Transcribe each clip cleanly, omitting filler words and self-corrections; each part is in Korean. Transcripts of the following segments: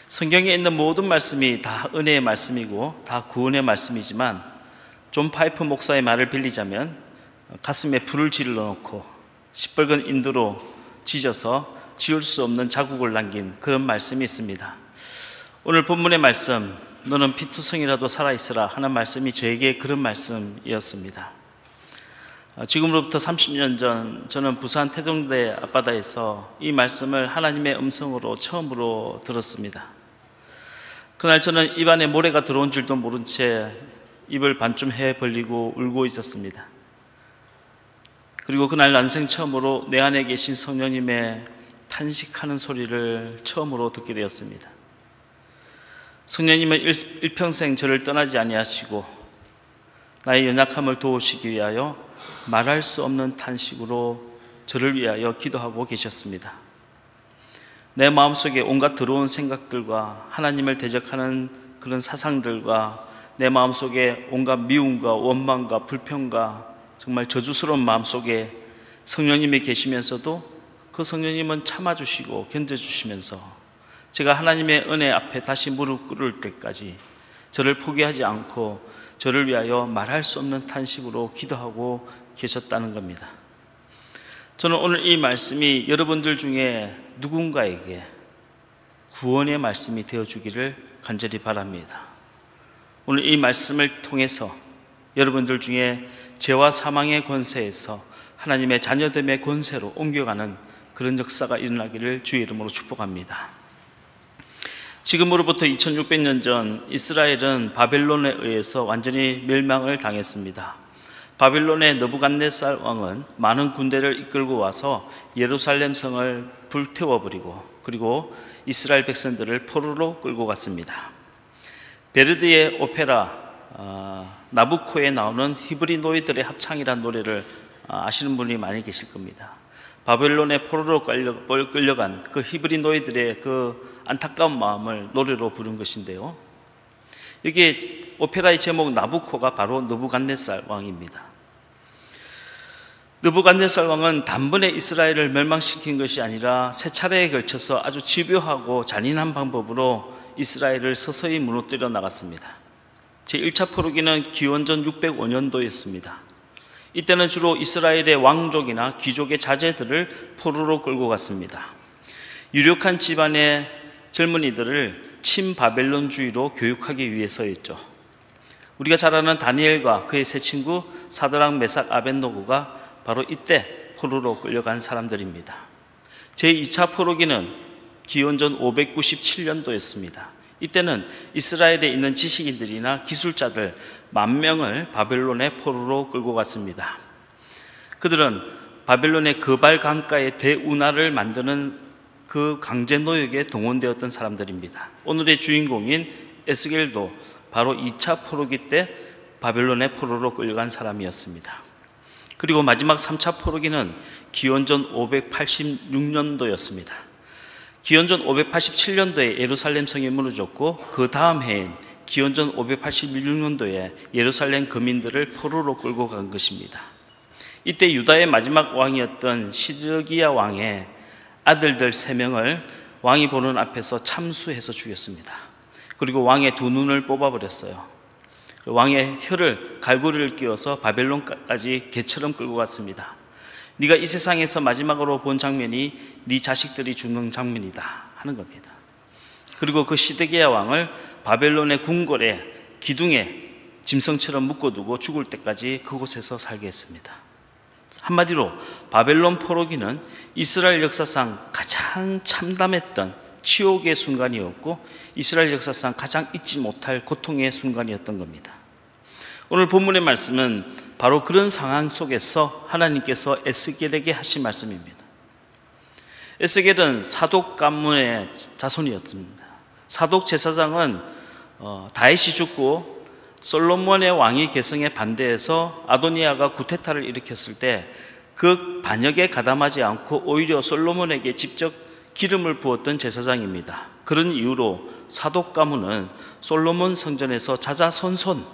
성경에 있는 모든 말씀이 다 은혜의 말씀이고 다 구원의 말씀이지만 존 파이프 목사의 말을 빌리자면 가슴에 불을 질러 놓고 시뻘건 인두로 찢어서 지울 수 없는 자국을 남긴 그런 말씀이 있습니다. 오늘 본문의 말씀, 너는 피투성이라도 살아있으라 하는 말씀이 저에게 그런 말씀이었습니다. 지금으로부터 30년 전 저는 부산 태종대 앞바다에서 이 말씀을 하나님의 음성으로 처음으로 들었습니다. 그날 저는 입안에 모래가 들어온 줄도 모른 채 입을 반쯤 해 벌리고 울고 있었습니다. 그리고 그날 난생 처음으로 내 안에 계신 성령님의 탄식하는 소리를 처음으로 듣게 되었습니다. 성령님은 일평생 저를 떠나지 아니하시고 나의 연약함을 도우시기 위하여 말할 수 없는 탄식으로 저를 위하여 기도하고 계셨습니다. 내 마음속에 온갖 더러운 생각들과 하나님을 대적하는 그런 사상들과 내 마음속에 온갖 미움과 원망과 불평과 정말 저주스러운 마음속에 성령님이 계시면서도 그 성령님은 참아주시고 견뎌주시면서 제가 하나님의 은혜 앞에 다시 무릎 꿇을 때까지 저를 포기하지 않고 저를 위하여 말할 수 없는 탄식으로 기도하고 계셨다는 겁니다. 저는 오늘 이 말씀이 여러분들 중에 누군가에게 구원의 말씀이 되어주기를 간절히 바랍니다. 오늘 이 말씀을 통해서 여러분들 중에 죄와 사망의 권세에서 하나님의 자녀됨의 권세로 옮겨가는 그런 역사가 일어나기를 주의 이름으로 축복합니다. 지금으로부터 2600년 전 이스라엘은 바벨론에 의해서 완전히 멸망을 당했습니다. 바벨론의 느부갓네살 왕은 많은 군대를 이끌고 와서 예루살렘 성을 불태워버리고 그리고 이스라엘 백성들을 포로로 끌고 갔습니다. 베르디의 오페라 나부코에 나오는 히브리 노예들의 합창이라는 노래를 아시는 분이 많이 계실 겁니다. 바벨론의 포로로 끌려간 그 히브리 노예들의 그 안타까운 마음을 노래로 부른 것인데요, 여기에 오페라의 제목 나부코가 바로 느부갓네살 왕입니다. 느부갓네살 왕은 단번에 이스라엘을 멸망시킨 것이 아니라 세 차례에 걸쳐서 아주 집요하고 잔인한 방법으로 이스라엘을 서서히 무너뜨려 나갔습니다. 제1차 포로기는 기원전 605년도였습니다. 이때는 주로 이스라엘의 왕족이나 귀족의 자제들을 포로로 끌고 갔습니다. 유력한 집안의 젊은이들을 친바벨론주의로 교육하기 위해서였죠. 우리가 잘 아는 다니엘과 그의 세 친구 사드락, 메삭, 아벳노고가 바로 이때 포로로 끌려간 사람들입니다. 제2차 포로기는 기원전 597년도였습니다. 이때는 이스라엘에 있는 지식인들이나 기술자들 10,000명을 바벨론의 포로로 끌고 갔습니다. 그들은 바벨론의 그발 강가의 대운하를 만드는 그 강제 노역에 동원되었던 사람들입니다. 오늘의 주인공인 에스겔도 바로 2차 포로기 때 바벨론의 포로로 끌려간 사람이었습니다. 그리고 마지막 3차 포로기는 기원전 586년도였습니다. 기원전 587년도에 예루살렘 성이 무너졌고 그 다음 해인 기원전 586년도에 예루살렘 거민들을 포로로 끌고 간 것입니다. 이때 유다의 마지막 왕이었던 시드기야 왕의 아들들 3명을 왕이 보는 앞에서 참수해서 죽였습니다. 그리고 왕의 두 눈을 뽑아버렸어요. 왕의 혀를 갈고리를 끼워서 바벨론까지 개처럼 끌고 갔습니다. 네가 이 세상에서 마지막으로 본 장면이 네 자식들이 죽는 장면이다 하는 겁니다. 그리고 그 시드기야 왕을 바벨론의 궁궐에 기둥에 짐승처럼 묶어두고 죽을 때까지 그곳에서 살게 했습니다. 한마디로 바벨론 포로기는 이스라엘 역사상 가장 참담했던 치욕의 순간이었고 이스라엘 역사상 가장 잊지 못할 고통의 순간이었던 겁니다. 오늘 본문의 말씀은 바로 그런 상황 속에서 하나님께서 에스겔에게 하신 말씀입니다. 에스겔은 사독 가문의 자손이었습니다. 사독 제사장은 다윗이 죽고 솔로몬의 왕위 계승에 반대해서 아도니아가 구테타를 일으켰을 때 그 반역에 가담하지 않고 오히려 솔로몬에게 직접 기름을 부었던 제사장입니다. 그런 이유로 사독 가문은 솔로몬 성전에서 자자손손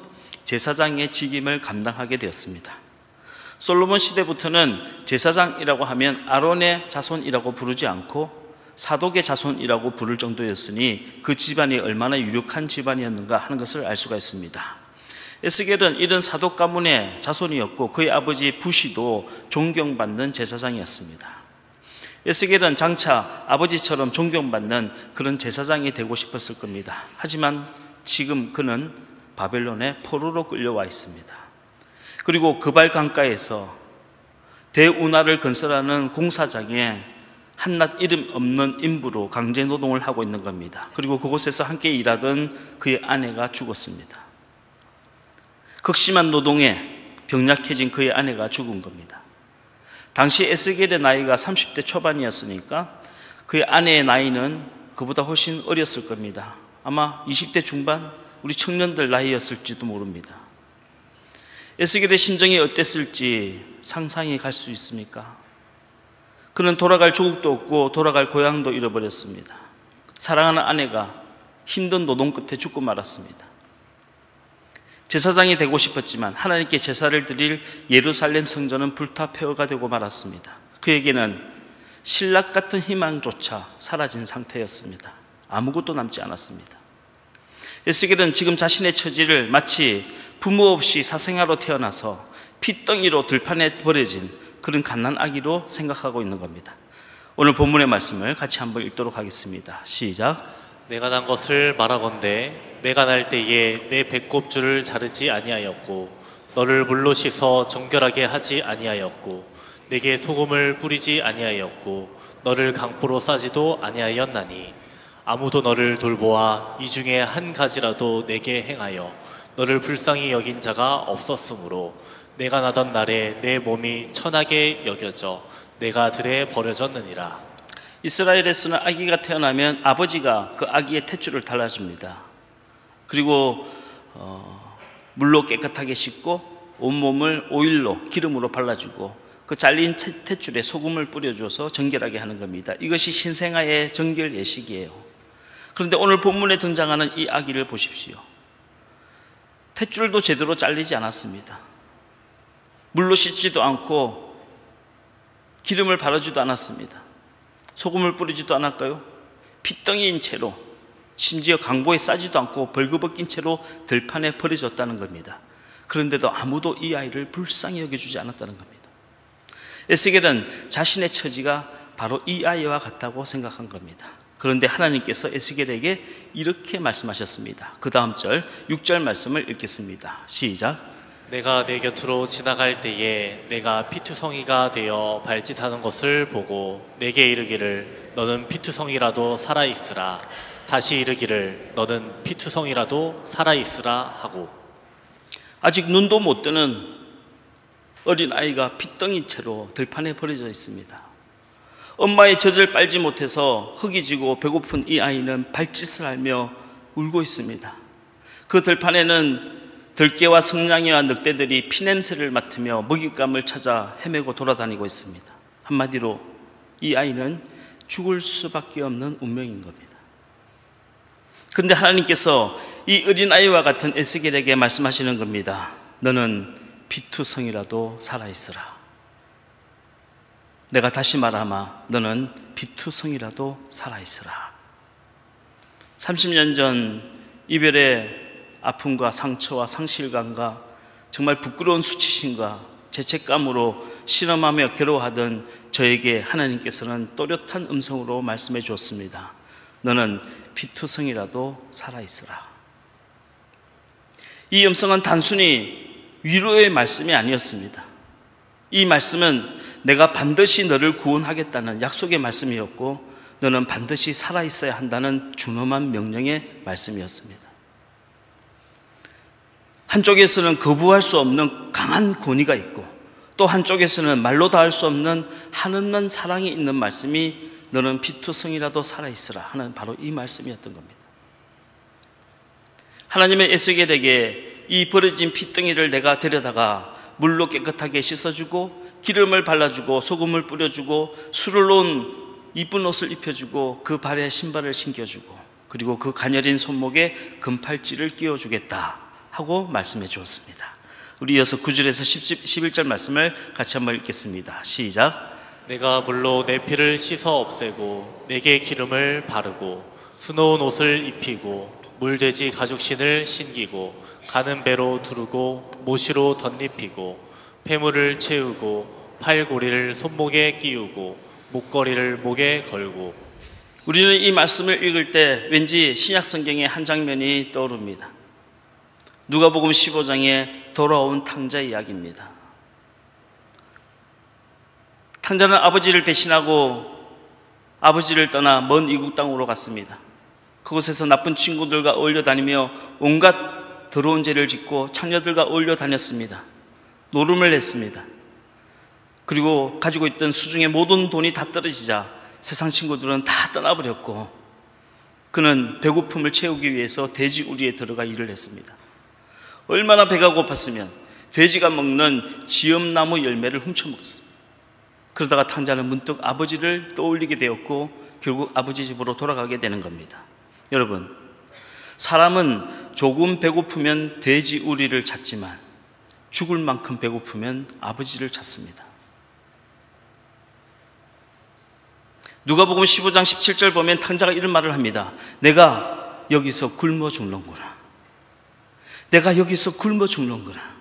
제사장의 직임을 감당하게 되었습니다. 솔로몬 시대부터는 제사장이라고 하면 아론의 자손이라고 부르지 않고 사독의 자손이라고 부를 정도였으니 그 집안이 얼마나 유력한 집안이었는가 하는 것을 알 수가 있습니다. 에스겔은 이런 사독 가문의 자손이었고 그의 아버지 부시도 존경받는 제사장이었습니다. 에스겔은 장차 아버지처럼 존경받는 그런 제사장이 되고 싶었을 겁니다. 하지만 지금 그는 바벨론의 포로로 끌려와 있습니다. 그리고 그발 강가에서 대운하를 건설하는 공사장에 한낱 이름 없는 인부로 강제 노동을 하고 있는 겁니다. 그리고 그곳에서 함께 일하던 그의 아내가 죽었습니다. 극심한 노동에 병약해진 그의 아내가 죽은 겁니다. 당시 에스겔의 나이가 30대 초반이었으니까 그의 아내의 나이는 그보다 훨씬 어렸을 겁니다. 아마 20대 중반, 우리 청년들 나이였을지도 모릅니다. 에스겔의 심정이 어땠을지 상상이 갈 수 있습니까? 그는 돌아갈 조국도 없고 돌아갈 고향도 잃어버렸습니다. 사랑하는 아내가 힘든 노동 끝에 죽고 말았습니다. 제사장이 되고 싶었지만 하나님께 제사를 드릴 예루살렘 성전은 불타 폐허가 되고 말았습니다. 그에게는 신락 같은 희망조차 사라진 상태였습니다. 아무것도 남지 않았습니다. 에스겔은 지금 자신의 처지를 마치 부모 없이 사생아로 태어나서 핏덩이로 들판에 버려진 그런 갓난 아기로 생각하고 있는 겁니다. 오늘 본문의 말씀을 같이 한번 읽도록 하겠습니다. 시작. 내가 난 것을 말하건대 내가 날 때에 내 배꼽줄을 자르지 아니하였고 너를 물로 씻어 정결하게 하지 아니하였고 내게 소금을 뿌리지 아니하였고 너를 강포로 싸지도 아니하였나니 아무도 너를 돌보아 이 중에 한 가지라도 내게 행하여 너를 불쌍히 여긴 자가 없었으므로 내가 나던 날에 내 몸이 천하게 여겨져 내가 들에 버려졌느니라. 이스라엘에서는 아기가 태어나면 아버지가 그 아기의 탯줄을 달라줍니다. 그리고 물로 깨끗하게 씻고 온몸을 오일로 기름으로 발라주고 그 잘린 탯줄에 소금을 뿌려줘서 정결하게 하는 겁니다. 이것이 신생아의 정결 예식이에요. 그런데 오늘 본문에 등장하는 이 아기를 보십시오. 탯줄도 제대로 잘리지 않았습니다. 물로 씻지도 않고 기름을 바르지도 않았습니다. 소금을 뿌리지도 않았까요? 핏덩이인 채로, 심지어 강보에 싸지도 않고 벌거벗긴 채로 들판에 버려졌다는 겁니다. 그런데도 아무도 이 아이를 불쌍히 여겨주지 않았다는 겁니다. 에스겔은 자신의 처지가 바로 이 아이와 같다고 생각한 겁니다. 그런데 하나님께서 에스겔에게 이렇게 말씀하셨습니다. 그 다음 절 6절 말씀을 읽겠습니다. 시작. 내가 내 곁으로 지나갈 때에 내가 피투성이가 되어 발짓하는 것을 보고 내게 이르기를 너는 피투성이라도 살아있으라. 다시 이르기를 너는 피투성이라도 살아있으라 하고. 아직 눈도 못 뜨는 어린아이가 핏덩이 채로 들판에 버려져 있습니다. 엄마의 젖을 빨지 못해서 흙이 지고 배고픈 이 아이는 발짓을 하며 울고 있습니다. 그 들판에는 들깨와 성냥이와 늑대들이 피냄새를 맡으며 먹잇감을 찾아 헤매고 돌아다니고 있습니다. 한마디로 이 아이는 죽을 수밖에 없는 운명인 겁니다. 그런데 하나님께서 이 어린아이와 같은 에스겔에게 말씀하시는 겁니다. 너는 피투성이라도 살아있으라. 내가 다시 말하마 너는 피투성이라도 살아있으라. 30년 전 이별의 아픔과 상처와 상실감과 정말 부끄러운 수치심과 죄책감으로 실험하며 괴로워하던 저에게 하나님께서는 또렷한 음성으로 말씀해 주었습니다. 너는 피투성이라도 살아있으라. 이 음성은 단순히 위로의 말씀이 아니었습니다. 이 말씀은 내가 반드시 너를 구원하겠다는 약속의 말씀이었고 너는 반드시 살아있어야 한다는 준엄한 명령의 말씀이었습니다. 한쪽에서는 거부할 수 없는 강한 권위가 있고 또 한쪽에서는 말로 다 할 수 없는 한없는 사랑이 있는 말씀이 너는 피투성이라도 살아있으라 하는 바로 이 말씀이었던 겁니다. 하나님의 에스겔에게 이 버려진 핏덩이를 내가 데려다가 물로 깨끗하게 씻어주고 기름을 발라주고 소금을 뿌려주고 술을 놓은 이쁜 옷을 입혀주고 그 발에 신발을 신겨주고 그리고 그 가녀린 손목에 금팔찌를 끼워주겠다 하고 말씀해 주었습니다. 우리 이어서 9절에서 11절 말씀을 같이 한번 읽겠습니다. 시작. 내가 물로 내 피를 씻어 없애고 내게 기름을 바르고 수놓은 옷을 입히고 물돼지 가죽신을 신기고 가는 배로 두르고 모시로 덧입히고 폐물을 채우고 팔고리를 손목에 끼우고 목걸이를 목에 걸고. 우리는 이 말씀을 읽을 때 왠지 신약 성경의 한 장면이 떠오릅니다. 누가복음 15장에 돌아온 탕자 이야기입니다. 탕자는 아버지를 배신하고 아버지를 떠나 먼 이국 땅으로 갔습니다. 그곳에서 나쁜 친구들과 어울려 다니며 온갖 더러운 죄를 짓고 창녀들과 어울려 다녔습니다. 노름을 했습니다. 그리고 가지고 있던 수중에 모든 돈이 다 떨어지자 세상 친구들은 다 떠나버렸고 그는 배고픔을 채우기 위해서 돼지 우리에 들어가 일을 했습니다. 얼마나 배가 고팠으면 돼지가 먹는 지엄나무 열매를 훔쳐먹었습니다. 그러다가 탕자는 문득 아버지를 떠올리게 되었고 결국 아버지 집으로 돌아가게 되는 겁니다. 여러분, 사람은 조금 배고프면 돼지 우리를 찾지만 죽을 만큼 배고프면 아버지를 찾습니다. 누가복음 15장 17절 보면 탕자가 이런 말을 합니다. 내가 여기서 굶어 죽는구나. 내가 여기서 굶어 죽는구나.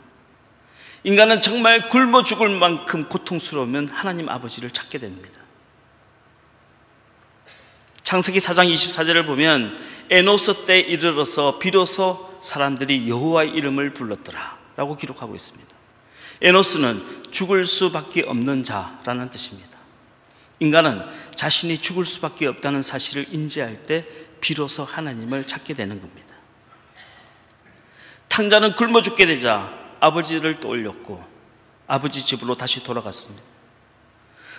인간은 정말 굶어 죽을 만큼 고통스러우면 하나님 아버지를 찾게 됩니다. 창세기 4장 24절을 보면 에노스 때에 이르러서 비로소 사람들이 여호와의 이름을 불렀더라 라고 기록하고 있습니다. 에노스는 죽을 수밖에 없는 자라는 뜻입니다. 인간은 자신이 죽을 수밖에 없다는 사실을 인지할 때 비로소 하나님을 찾게 되는 겁니다. 탕자는 굶어 죽게 되자 아버지를 떠올렸고 아버지 집으로 다시 돌아갔습니다.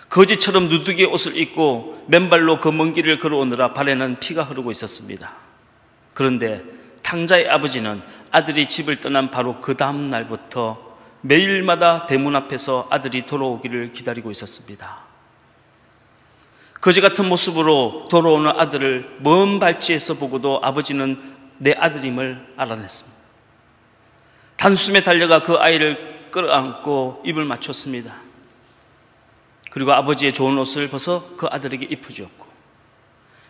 거지처럼 누더기 옷을 입고 맨발로 그 먼 길을 걸어오느라 발에는 피가 흐르고 있었습니다. 그런데 탕자의 아버지는 아들이 집을 떠난 바로 그 다음 날부터 매일마다 대문 앞에서 아들이 돌아오기를 기다리고 있었습니다. 거지 같은 모습으로 돌아오는 아들을 먼 발치에서 보고도 아버지는 내 아들임을 알아냈습니다. 단숨에 달려가 그 아이를 끌어안고 입을 맞췄습니다. 그리고 아버지의 좋은 옷을 벗어 그 아들에게 입혀주었고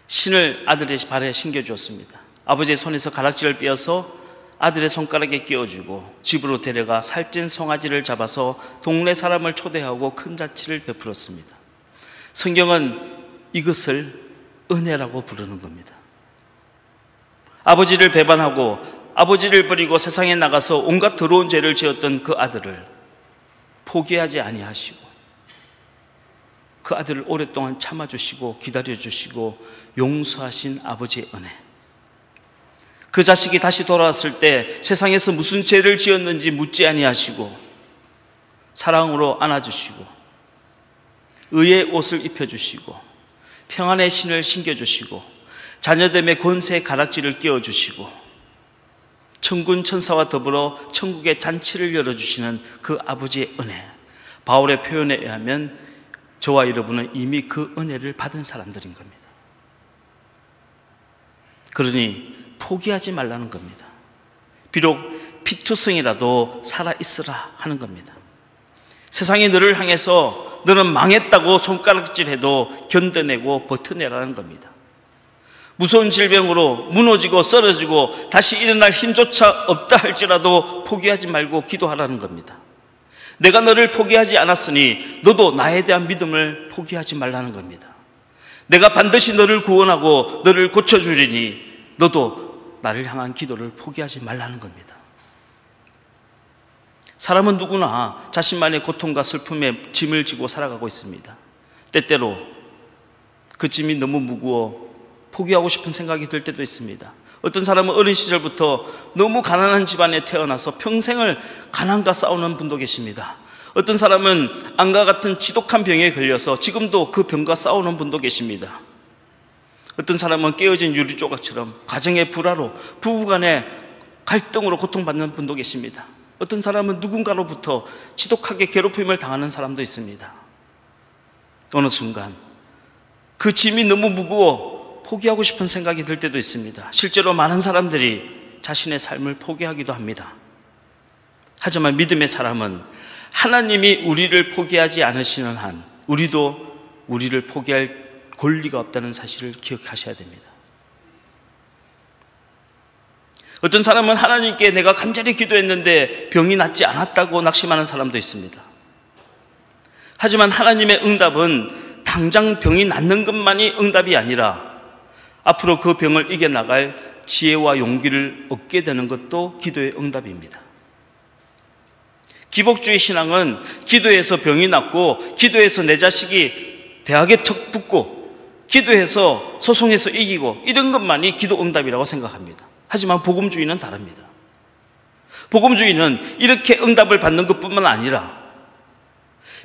신을 아들의 발에 신겨주었습니다. 아버지의 손에서 가락지를 떼어서 아들의 손가락에 끼워주고 집으로 데려가 살찐 송아지를 잡아서 동네 사람을 초대하고 큰 잔치를 베풀었습니다. 성경은 이것을 은혜라고 부르는 겁니다. 아버지를 배반하고 아버지를 버리고 세상에 나가서 온갖 더러운 죄를 지었던 그 아들을 포기하지 아니하시고 그 아들을 오랫동안 참아주시고 기다려주시고 용서하신 아버지의 은혜, 그 자식이 다시 돌아왔을 때 세상에서 무슨 죄를 지었는지 묻지 아니하시고 사랑으로 안아주시고 의의 옷을 입혀주시고 평안의 신을 신겨주시고 자녀됨의 권세의 가락지를 끼워주시고 천군 천사와 더불어 천국의 잔치를 열어주시는 그 아버지의 은혜, 바울의 표현에 의하면 저와 여러분은 이미 그 은혜를 받은 사람들인 겁니다. 그러니 포기하지 말라는 겁니다. 비록 피투성이라도 살아있으라 하는 겁니다. 세상이 너를 향해서 너는 망했다고 손가락질해도 견뎌내고 버텨내라는 겁니다. 무서운 질병으로 무너지고 쓰러지고 다시 일어날 힘조차 없다 할지라도 포기하지 말고 기도하라는 겁니다. 내가 너를 포기하지 않았으니 너도 나에 대한 믿음을 포기하지 말라는 겁니다. 내가 반드시 너를 구원하고 너를 고쳐주리니 너도 나를 향한 기도를 포기하지 말라는 겁니다. 사람은 누구나 자신만의 고통과 슬픔에 짐을 지고 살아가고 있습니다. 때때로 그 짐이 너무 무거워 포기하고 싶은 생각이 들 때도 있습니다. 어떤 사람은 어린 시절부터 너무 가난한 집안에 태어나서 평생을 가난과 싸우는 분도 계십니다. 어떤 사람은 암과 같은 지독한 병에 걸려서 지금도 그 병과 싸우는 분도 계십니다. 어떤 사람은 깨어진 유리조각처럼 가정의 불화로 부부간의 갈등으로 고통받는 분도 계십니다. 어떤 사람은 누군가로부터 지독하게 괴롭힘을 당하는 사람도 있습니다. 어느 순간 그 짐이 너무 무거워 포기하고 싶은 생각이 들 때도 있습니다. 실제로 많은 사람들이 자신의 삶을 포기하기도 합니다. 하지만 믿음의 사람은 하나님이 우리를 포기하지 않으시는 한 우리도 우리를 포기할 권리가 없다는 사실을 기억하셔야 됩니다. 어떤 사람은 하나님께 내가 간절히 기도했는데 병이 낫지 않았다고 낙심하는 사람도 있습니다. 하지만 하나님의 응답은 당장 병이 낫는 것만이 응답이 아니라 앞으로 그 병을 이겨나갈 지혜와 용기를 얻게 되는 것도 기도의 응답입니다. 기복주의 신앙은 기도해서 병이 낫고, 기도해서 내 자식이 대학에 척 붙고, 기도해서 소송해서 이기고, 이런 것만이 기도 응답이라고 생각합니다. 하지만 복음주의는 다릅니다. 복음주의는 이렇게 응답을 받는 것뿐만 아니라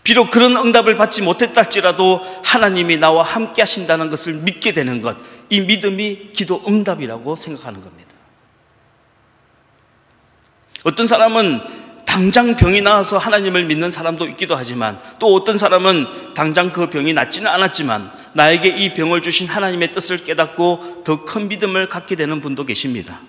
비록 그런 응답을 받지 못했다 할지라도 하나님이 나와 함께 하신다는 것을 믿게 되는 것, 이 믿음이 기도 응답이라고 생각하는 겁니다. 어떤 사람은 당장 병이 나와서 하나님을 믿는 사람도 있기도 하지만, 또 어떤 사람은 당장 그 병이 낫지는 않았지만 나에게 이 병을 주신 하나님의 뜻을 깨닫고 더 큰 믿음을 갖게 되는 분도 계십니다.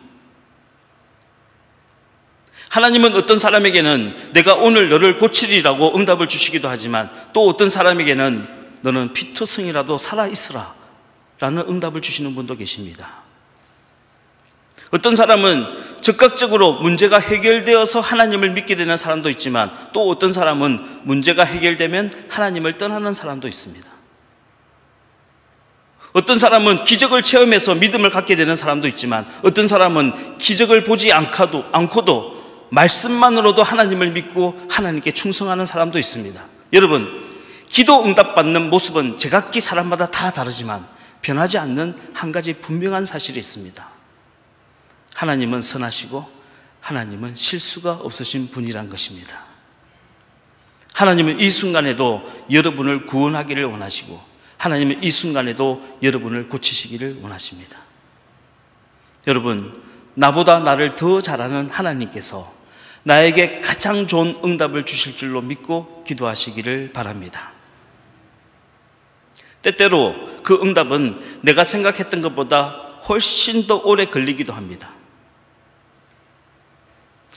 하나님은 어떤 사람에게는 내가 오늘 너를 고치리라고 응답을 주시기도 하지만, 또 어떤 사람에게는 너는 피투성이라도 살아있으라 라는 응답을 주시는 분도 계십니다. 어떤 사람은 즉각적으로 문제가 해결되어서 하나님을 믿게 되는 사람도 있지만, 또 어떤 사람은 문제가 해결되면 하나님을 떠나는 사람도 있습니다. 어떤 사람은 기적을 체험해서 믿음을 갖게 되는 사람도 있지만, 어떤 사람은 기적을 보지 않고도 말씀만으로도 하나님을 믿고 하나님께 충성하는 사람도 있습니다. 여러분, 기도 응답받는 모습은 제각기 사람마다 다 다르지만 변하지 않는 한 가지 분명한 사실이 있습니다. 하나님은 선하시고 하나님은 실수가 없으신 분이란 것입니다. 하나님은 이 순간에도 여러분을 구원하기를 원하시고, 하나님은 이 순간에도 여러분을 고치시기를 원하십니다. 여러분, 나보다 나를 더 잘 아는 하나님께서 나에게 가장 좋은 응답을 주실 줄로 믿고 기도하시기를 바랍니다. 때때로 그 응답은 내가 생각했던 것보다 훨씬 더 오래 걸리기도 합니다.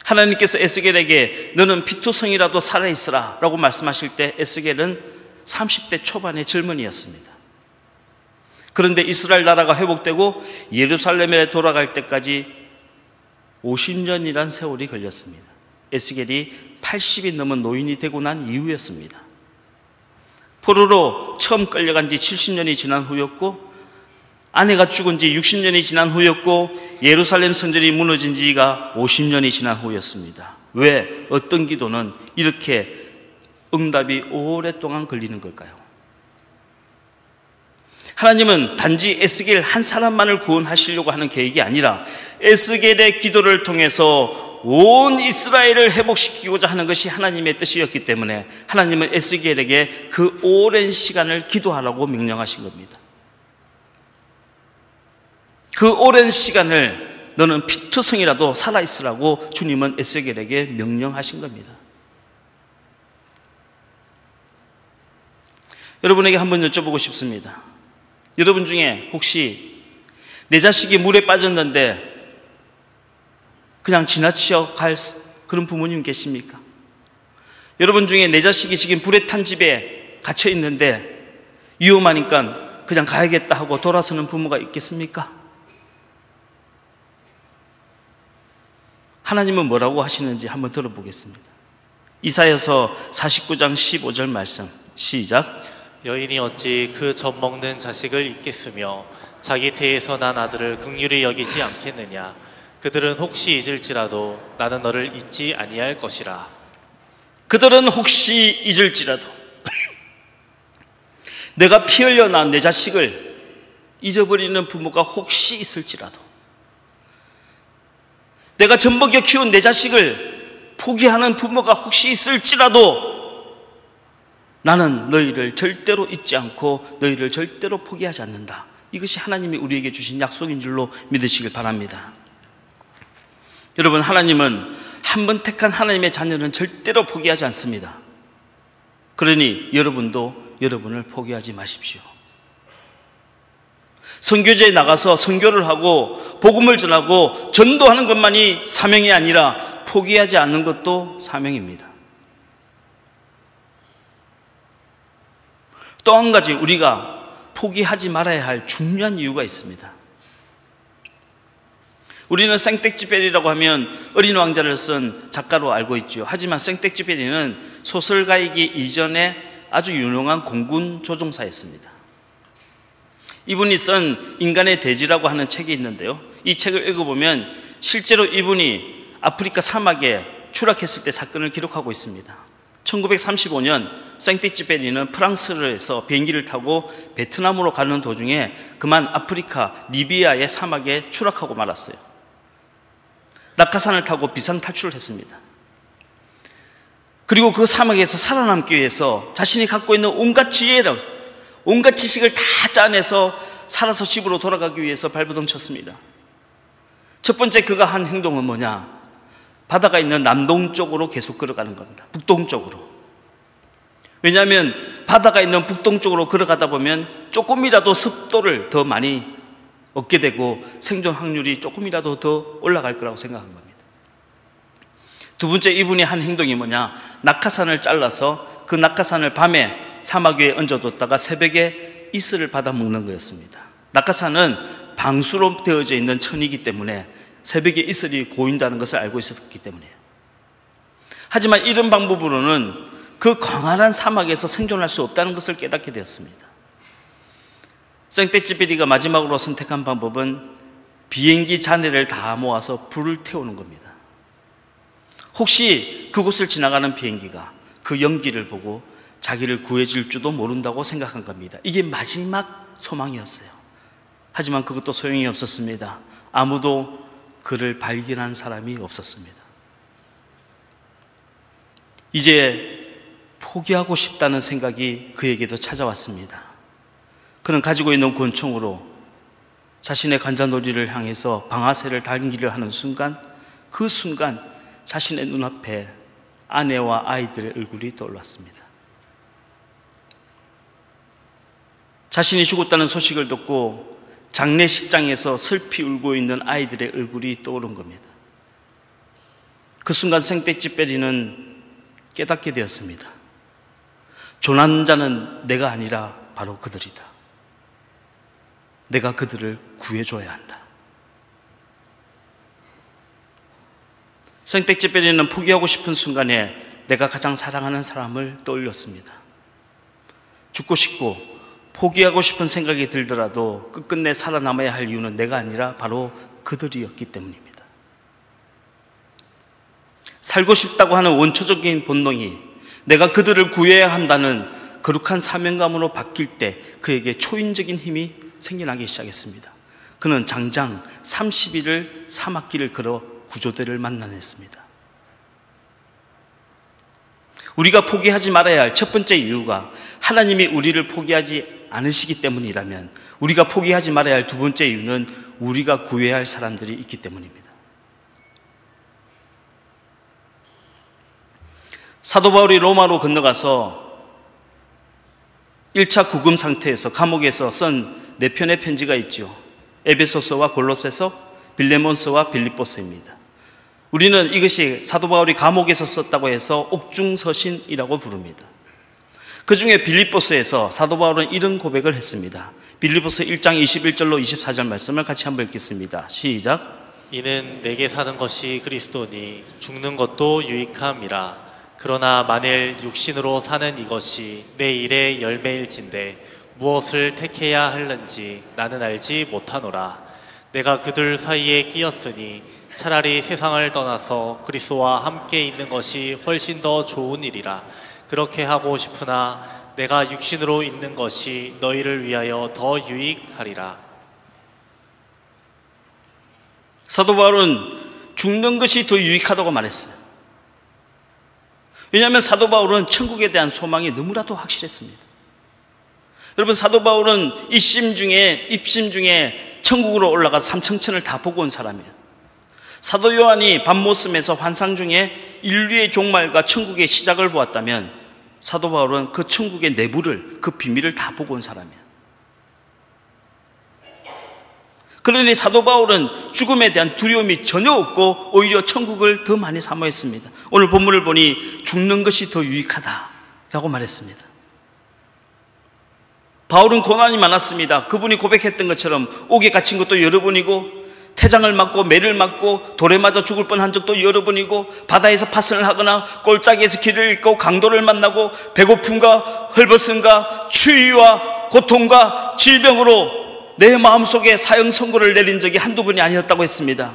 하나님께서 에스겔에게 너는 피투성이라도 살아있으라 라고 말씀하실 때 에스겔은 30대 초반의 젊은이였습니다. 그런데 이스라엘 나라가 회복되고 예루살렘에 돌아갈 때까지 50년이란 세월이 걸렸습니다. 에스겔이 80이 넘은 노인이 되고 난 이후였습니다. 포로로 처음 끌려간 지 70년이 지난 후였고, 아내가 죽은 지 60년이 지난 후였고, 예루살렘 성전이 무너진 지가 50년이 지난 후였습니다. 왜 어떤 기도는 이렇게 응답이 오랫동안 걸리는 걸까요? 하나님은 단지 에스겔 한 사람만을 구원하시려고 하는 계획이 아니라 에스겔의 기도를 통해서 온 이스라엘을 회복시키고자 하는 것이 하나님의 뜻이었기 때문에 하나님은 에스겔에게 그 오랜 시간을 기도하라고 명령하신 겁니다. 그 오랜 시간을 너는 피투성이라도 살아있으라고 주님은 에스겔에게 명령하신 겁니다. 여러분에게 한번 여쭤보고 싶습니다. 여러분 중에 혹시 내 자식이 물에 빠졌는데 그냥 지나치어 갈 그런 부모님 계십니까? 여러분 중에 내 자식이 지금 불에 탄 집에 갇혀 있는데 위험하니까 그냥 가야겠다 하고 돌아서는 부모가 있겠습니까? 하나님은 뭐라고 하시는지 한번 들어보겠습니다. 이사야서 49장 15절 말씀, 시작. 여인이 어찌 그 젖 먹는 자식을 잊겠으며 자기 태에서 난 아들을 긍휼히 여기지 않겠느냐. 그들은 혹시 잊을지라도 나는 너를 잊지 아니할 것이라. 그들은 혹시 잊을지라도 내가 피 흘려 낳은 내 자식을 잊어버리는 부모가 혹시 있을지라도, 내가 젖먹여 키운 내 자식을 포기하는 부모가 혹시 있을지라도 나는 너희를 절대로 잊지 않고 너희를 절대로 포기하지 않는다. 이것이 하나님이 우리에게 주신 약속인 줄로 믿으시길 바랍니다. 여러분, 하나님은 한 번 택한 하나님의 자녀는 절대로 포기하지 않습니다. 그러니 여러분도 여러분을 포기하지 마십시오. 선교제에 나가서 선교를 하고 복음을 전하고 전도하는 것만이 사명이 아니라 포기하지 않는 것도 사명입니다. 또 한 가지 우리가 포기하지 말아야 할 중요한 이유가 있습니다. 우리는 생텍쥐페리라고 하면 어린 왕자를 쓴 작가로 알고 있죠. 하지만 생텍쥐페리는 소설가이기 이전에 아주 유능한 공군 조종사였습니다. 이분이 쓴 인간의 대지라고 하는 책이 있는데요, 이 책을 읽어보면 실제로 이분이 아프리카 사막에 추락했을 때 사건을 기록하고 있습니다. 1935년 생텍쥐페리는 프랑스에서 비행기를 타고 베트남으로 가는 도중에 그만 아프리카 리비아의 사막에 추락하고 말았어요. 낙하산을 타고 비상탈출을 했습니다. 그리고 그 사막에서 살아남기 위해서 자신이 갖고 있는 온갖 지혜를, 온갖 지식을 다 짜내서 살아서 집으로 돌아가기 위해서 발버둥 쳤습니다. 첫 번째 그가 한 행동은 뭐냐? 바다가 있는 남동쪽으로 계속 걸어가는 겁니다. 북동쪽으로. 왜냐하면 바다가 있는 북동쪽으로 걸어가다 보면 조금이라도 습도를 더 많이 얻게 되고 생존 확률이 조금이라도 더 올라갈 거라고 생각한 겁니다. 두 번째, 이분이 한 행동이 뭐냐? 낙하산을 잘라서 그 낙하산을 밤에 사막 위에 얹어뒀다가 새벽에 이슬을 받아 먹는 거였습니다. 낙하산은 방수로 되어져 있는 천이기 때문에 새벽에 이슬이 고인다는 것을 알고 있었기 때문이에요. 하지만 이런 방법으로는 그 광활한 사막에서 생존할 수 없다는 것을 깨닫게 되었습니다. 생텍쥐페리가 마지막으로 선택한 방법은 비행기 잔해를 다 모아서 불을 태우는 겁니다. 혹시 그곳을 지나가는 비행기가 그 연기를 보고 자기를 구해줄지도 모른다고 생각한 겁니다. 이게 마지막 소망이었어요. 하지만 그것도 소용이 없었습니다. 아무도 그를 발견한 사람이 없었습니다. 이제 포기하고 싶다는 생각이 그에게도 찾아왔습니다. 그는 가지고 있는 권총으로 자신의 관자놀이를 향해서 방아쇠를 당기려 하는 순간, 그 순간 자신의 눈앞에 아내와 아이들의 얼굴이 떠올랐습니다. 자신이 죽었다는 소식을 듣고 장례식장에서 슬피 울고 있는 아이들의 얼굴이 떠오른 겁니다. 그 순간 생텍쥐페리는 깨닫게 되었습니다. 조난 자는 내가 아니라 바로 그들이다. 내가 그들을 구해줘야 한다. 생텍쥐페리는 포기하고 싶은 순간에 내가 가장 사랑하는 사람을 떠올렸습니다. 죽고 싶고 포기하고 싶은 생각이 들더라도 끝끝내 살아남아야 할 이유는 내가 아니라 바로 그들이었기 때문입니다. 살고 싶다고 하는 원초적인 본능이 내가 그들을 구해야 한다는 거룩한 사명감으로 바뀔 때 그에게 초인적인 힘이 생겨나기 시작했습니다. 그는 장장 30일을 사막길을 걸어 구조대를 만나냈습니다. 우리가 포기하지 말아야 할 첫 번째 이유가 하나님이 우리를 포기하지 않으시기 때문이라면, 우리가 포기하지 말아야 할 두 번째 이유는 우리가 구해야 할 사람들이 있기 때문입니다. 사도 바울이 로마로 건너가서 1차 구금 상태에서 감옥에서 쓴 4편의 편지가 있죠. 에베소서와 골로새서, 빌레몬서와 빌립보서입니다. 우리는 이것이 사도 바울이 감옥에서 썼다고 해서 옥중서신이라고 부릅니다. 그 중에 빌립보서에서 사도 바울은 이런 고백을 했습니다. 빌립보서 1장 21절로 24절 말씀을 같이 한번 읽겠습니다. 시작. 이는 내게 사는 것이 그리스도니 죽는 것도 유익함이라. 그러나 만일 육신으로 사는 이것이 내 일의 열매일진데 무엇을 택해야 할는지 나는 알지 못하노라. 내가 그들 사이에 끼었으니 차라리 세상을 떠나서 그리스도와 함께 있는 것이 훨씬 더 좋은 일이라. 그렇게 하고 싶으나 내가 육신으로 있는 것이 너희를 위하여 더 유익하리라. 사도 바울은 죽는 것이 더 유익하다고 말했어요. 왜냐하면 사도 바울은 천국에 대한 소망이 너무나도 확실했습니다. 여러분, 사도 바울은 입심 중에 천국으로 올라가 삼청천을 다 보고 온 사람이에요. 사도 요한이 밤모섬에서 환상 중에 인류의 종말과 천국의 시작을 보았다면 사도 바울은 그 천국의 내부를, 그 비밀을 다 보고 온 사람이에요. 그러니 사도 바울은 죽음에 대한 두려움이 전혀 없고 오히려 천국을 더 많이 사모했습니다. 오늘 본문을 보니 죽는 것이 더 유익하다라고 말했습니다. 바울은 고난이 많았습니다. 그분이 고백했던 것처럼 옥에 갇힌 것도 여러 번이고, 태장을 맞고 매를 맞고 돌에 맞아 죽을 뻔한 적도 여러 번이고, 바다에서 파선을 하거나 골짜기에서 길을 잃고 강도를 만나고, 배고픔과 헐벗음과 추위와 고통과 질병으로 내 마음속에 사형 선고를 내린 적이 한두 번이 아니었다고 했습니다.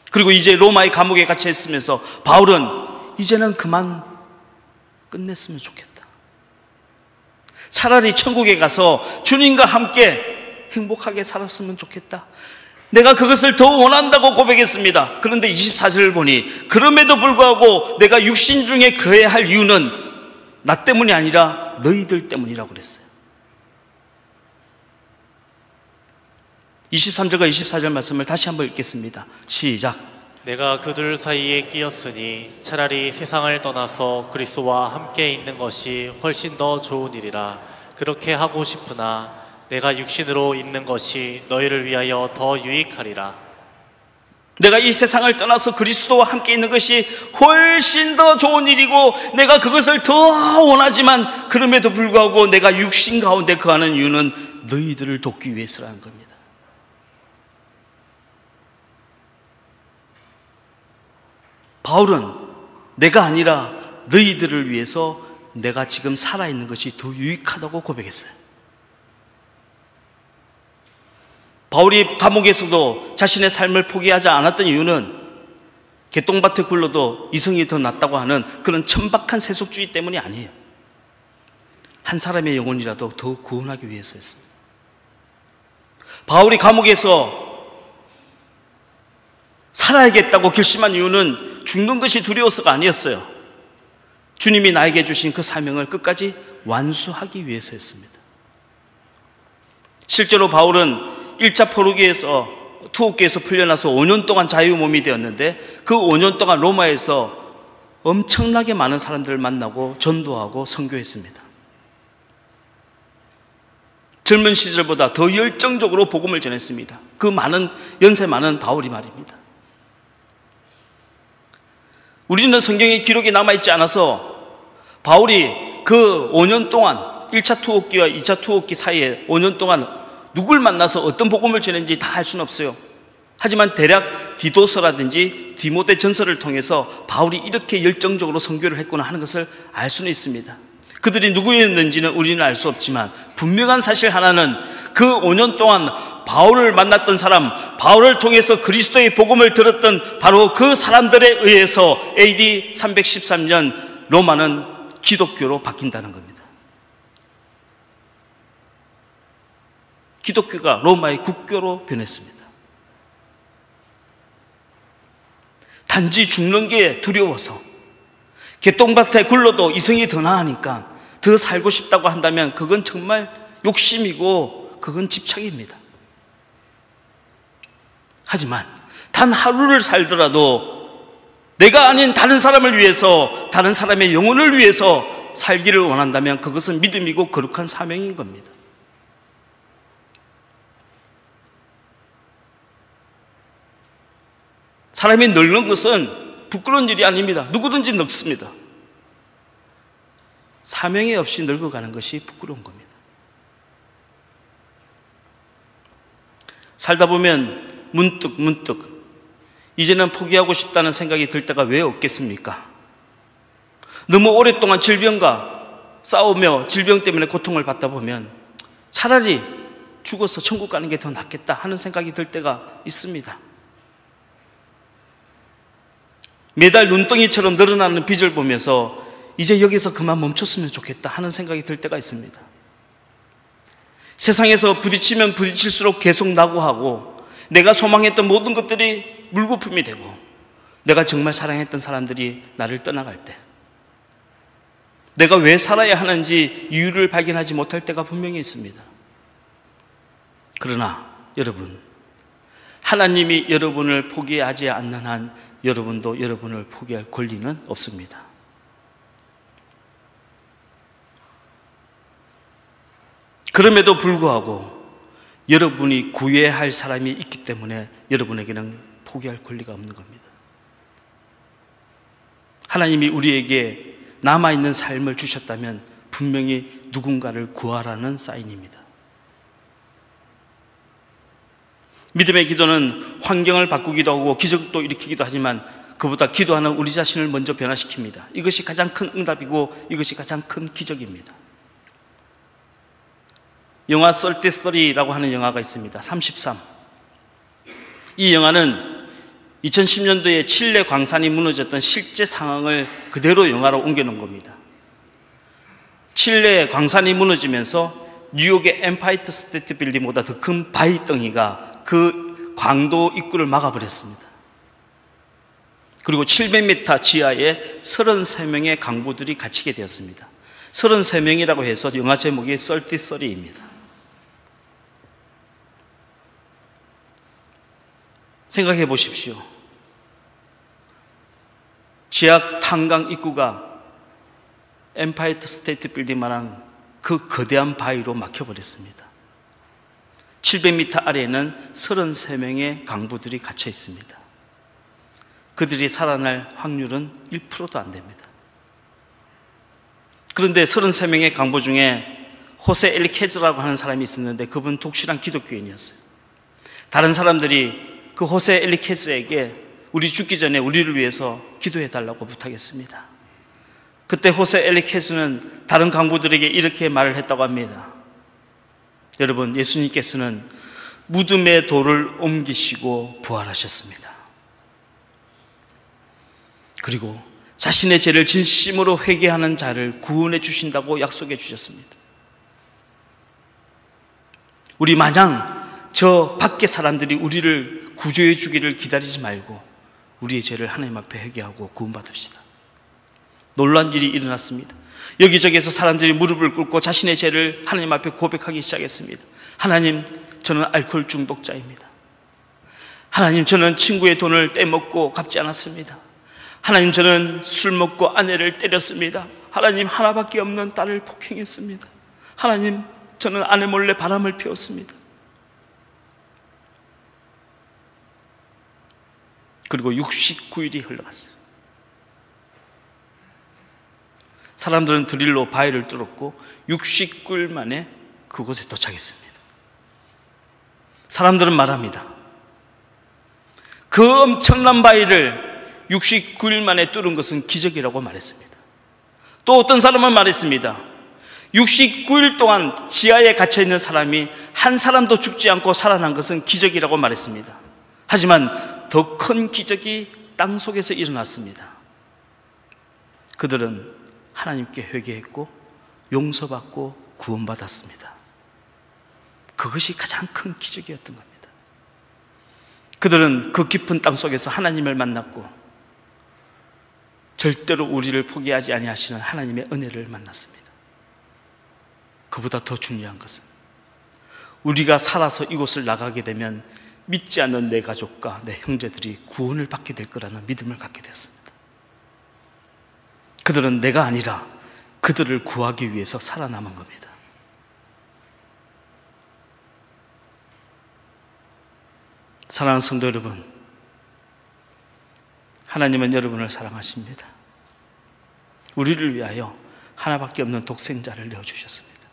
그리고 이제 로마의 감옥에 갇혀 있으면서 바울은 이제는 그만 끝냈으면 좋겠다. 차라리 천국에 가서 주님과 함께 행복하게 살았으면 좋겠다. 내가 그것을 더 원한다고 고백했습니다. 그런데 24절을 보니 그럼에도 불구하고 내가 육신 중에 거해야 할 이유는 나 때문이 아니라 너희들 때문이라고 그랬어요. 23절과 24절 말씀을 다시 한번 읽겠습니다. 시작. 내가 그들 사이에 끼었으니 차라리 세상을 떠나서 그리스도와 함께 있는 것이 훨씬 더 좋은 일이라. 그렇게 하고 싶으나 내가 육신으로 있는 것이 너희를 위하여 더 유익하리라. 내가 이 세상을 떠나서 그리스도와 함께 있는 것이 훨씬 더 좋은 일이고, 내가 그것을 더 원하지만 그럼에도 불구하고 내가 육신 가운데 거하는 이유는 너희들을 돕기 위해서라는 겁니다. 바울은 내가 아니라 너희들을 위해서 내가 지금 살아있는 것이 더 유익하다고 고백했어요. 바울이 감옥에서도 자신의 삶을 포기하지 않았던 이유는 개똥밭에 굴러도 이성이 더 낫다고 하는 그런 천박한 세속주의 때문이 아니에요. 한 사람의 영혼이라도 더 구원하기 위해서였습니다. 바울이 감옥에서 살아야겠다고 결심한 이유는 죽는 것이 두려워서가 아니었어요. 주님이 나에게 주신 그 사명을 끝까지 완수하기 위해서였습니다. 실제로 바울은 1차 포로기에서 투옥기에서 풀려나서 5년 동안 자유몸이 되었는데, 그 5년 동안 로마에서 엄청나게 많은 사람들을 만나고 전도하고 선교했습니다. 젊은 시절보다 더 열정적으로 복음을 전했습니다. 그 많은 연세 많은 바울이 말입니다. 우리는 성경에 기록이 남아있지 않아서 바울이 그 5년 동안 1차 투옥기와 2차 투옥기 사이에 5년 동안 누굴 만나서 어떤 복음을 전했는지 다 알 수는 없어요. 하지만 대략 디도서라든지 디모데 전서를 통해서 바울이 이렇게 열정적으로 선교를 했구나 하는 것을 알 수는 있습니다. 그들이 누구였는지는 우리는 알 수 없지만 분명한 사실 하나는 그 5년 동안 바울을 만났던 사람, 바울을 통해서 그리스도의 복음을 들었던 바로 그 사람들에 의해서 AD 313년 로마는 기독교로 바뀐다는 겁니다. 기독교가 로마의 국교로 변했습니다. 단지 죽는 게 두려워서, 개똥밭에 굴러도 이성이 더 나으니까 더 살고 싶다고 한다면 그건 정말 욕심이고 그건 집착입니다. 하지만 단 하루를 살더라도 내가 아닌 다른 사람을 위해서, 다른 사람의 영혼을 위해서 살기를 원한다면 그것은 믿음이고 거룩한 사명인 겁니다. 사람이 늙는 것은 부끄러운 일이 아닙니다. 누구든지 늙습니다. 사명이 없이 늙어가는 것이 부끄러운 겁니다. 살다 보면 문득 이제는 포기하고 싶다는 생각이 들 때가 왜 없겠습니까? 너무 오랫동안 질병과 싸우며 질병 때문에 고통을 받다 보면 차라리 죽어서 천국 가는 게 더 낫겠다 하는 생각이 들 때가 있습니다. 매달 눈덩이처럼 늘어나는 빚을 보면서 이제 여기서 그만 멈췄으면 좋겠다 하는 생각이 들 때가 있습니다. 세상에서 부딪히면 부딪힐수록 계속 낙오하고, 내가 소망했던 모든 것들이 물거품이 되고, 내가 정말 사랑했던 사람들이 나를 떠나갈 때, 내가 왜 살아야 하는지 이유를 발견하지 못할 때가 분명히 있습니다. 그러나 여러분, 하나님이 여러분을 포기하지 않는 한 여러분도 여러분을 포기할 권리는 없습니다. 그럼에도 불구하고 여러분이 구해야 할 사람이 있기 때문에 여러분에게는 포기할 권리가 없는 겁니다. 하나님이 우리에게 남아있는 삶을 주셨다면 분명히 누군가를 구하라는 사인입니다. 믿음의 기도는 환경을 바꾸기도 하고 기적도 일으키기도 하지만 그보다 기도하는 우리 자신을 먼저 변화시킵니다. 이것이 가장 큰 응답이고 이것이 가장 큰 기적입니다. 영화 33라고 하는 영화가 있습니다. 33. 이 영화는 2010년도에 칠레 광산이 무너졌던 실제 상황을 그대로 영화로 옮겨놓은 겁니다. 칠레 광산이 무너지면서 뉴욕의 엠파이어 스테이트 빌딩보다 더 큰 바위 덩이가 그 광도 입구를 막아버렸습니다. 그리고 700m 지하에 33명의 강부들이 갇히게 되었습니다. 33명이라고 해서 영화 제목이 33입니다. 생각해 보십시오. 지하 탄광 입구가 엠파이어 스테이트 빌딩만한 그 거대한 바위로 막혀버렸습니다. 700m 아래에는 33명의 강부들이 갇혀 있습니다. 그들이 살아날 확률은 1%도 안 됩니다. 그런데 33명의 강부 중에 호세 엘리케즈라고 하는 사람이 있었는데 그분 독실한 기독교인이었어요. 다른 사람들이 그 호세 엘리케즈에게 우리 죽기 전에 우리를 위해서 기도해 달라고 부탁했습니다. 그때 호세 엘리케즈는 다른 강부들에게 이렇게 말을 했다고 합니다. 여러분, 예수님께서는 무덤의 돌을 옮기시고 부활하셨습니다. 그리고 자신의 죄를 진심으로 회개하는 자를 구원해 주신다고 약속해 주셨습니다. 우리 마냥 저 밖의 사람들이 우리를 구조해 주기를 기다리지 말고 우리의 죄를 하나님 앞에 회개하고 구원받읍시다. 놀라운 일이 일어났습니다. 여기저기에서 사람들이 무릎을 꿇고 자신의 죄를 하나님 앞에 고백하기 시작했습니다. 하나님, 저는 알코올 중독자입니다. 하나님, 저는 친구의 돈을 떼먹고 갚지 않았습니다. 하나님, 저는 술 먹고 아내를 때렸습니다. 하나님, 하나밖에 없는 딸을 폭행했습니다. 하나님, 저는 아내 몰래 바람을 피웠습니다. 그리고 69일이 흘러갔어요. 사람들은 드릴로 바위를 뚫었고 69일 만에 그곳에 도착했습니다. 사람들은 말합니다. 그 엄청난 바위를 69일 만에 뚫은 것은 기적이라고 말했습니다. 또 어떤 사람은 말했습니다. 69일 동안 지하에 갇혀있는 사람이 한 사람도 죽지 않고 살아난 것은 기적이라고 말했습니다. 하지만 더 큰 기적이 땅속에서 일어났습니다. 그들은 하나님께 회개했고 용서받고 구원받았습니다. 그것이 가장 큰 기적이었던 겁니다. 그들은 그 깊은 땅속에서 하나님을 만났고 절대로 우리를 포기하지 아니하시는 하나님의 은혜를 만났습니다. 그보다 더 중요한 것은 우리가 살아서 이곳을 나가게 되면 믿지 않는 내 가족과 내 형제들이 구원을 받게 될 거라는 믿음을 갖게 되었습니다. 그들은 내가 아니라 그들을 구하기 위해서 살아남은 겁니다. 사랑하는 성도 여러분, 하나님은 여러분을 사랑하십니다. 우리를 위하여 하나밖에 없는 독생자를 내어주셨습니다.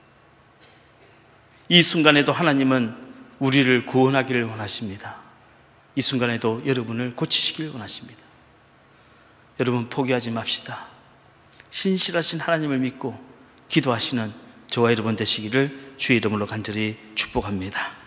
이 순간에도 하나님은 우리를 구원하기를 원하십니다. 이 순간에도 여러분을 고치시길 원하십니다. 여러분, 포기하지 맙시다. 신실하신 하나님을 믿고 기도하시는 저와 여러분 되시기를 주의 이름으로 간절히 축복합니다.